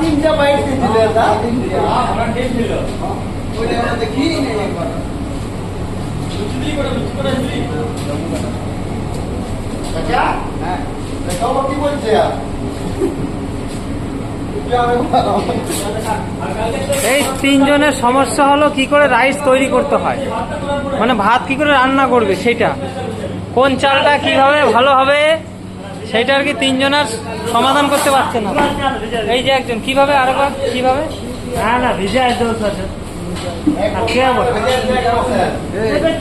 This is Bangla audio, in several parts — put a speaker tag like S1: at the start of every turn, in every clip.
S1: তিনটা বাইক দিয়েছিল দেখি কি বলছে
S2: এই তিনজনের সমস্যা হলো কি করে রাইস তৈরি করতে হয়, মানে ভাত কি করে রান্না করবে সেটা, কোন চালটা কিভাবে ভালো হবে সেটা আর কি তিনজনের সমাধান করতে পারছে না। এই যে একজন কিভাবে আরেকবার কিভাবে
S3: না ভিজে দোষ আছে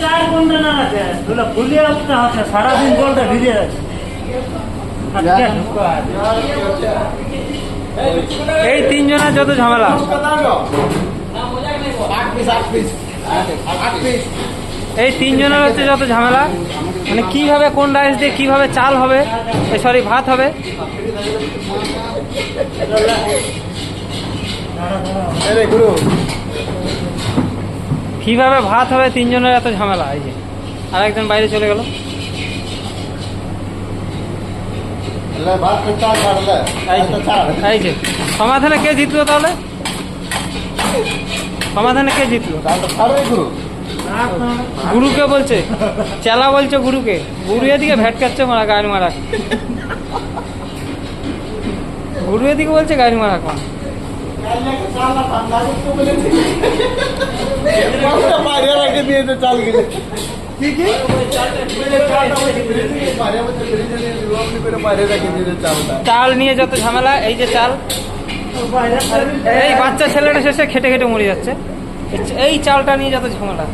S3: চার ঘন্টা না আছে ফুলিয়ে উঠতে হচ্ছে সারাদিন জলটা ভিজে আছে।
S2: এই তিনজনের যত ঝামেলা, এই তিনজনের হচ্ছে যত ঝামেলা, মানে কিভাবে কোন রাইস দিয়ে কিভাবে চাল হবে, সরি ভাত হবে। কিভাবে ভাত হবে তিনজনের এত ঝামেলা। এই যে আরেকজন বাইরে চলে গেল। এই যে সমাধানে কে জিতলো তাহলে, সমাধানে কে জিতলো? গুরুকে বলছে, চেলা বলছে গুরুকে, গুরু এদিকে ভেটকাচ্ছে মারা গাড়ি মারা, গুরু এদিকে বলছে গাড়ি মারা কোন চাল নিয়ে যত ঝামেলা। এই যে চাল, এই বাচ্চা ছেলেটা শেষে খেটে খেটে মরে যাচ্ছে, এই চালটা নিয়ে যত ঝামেলা।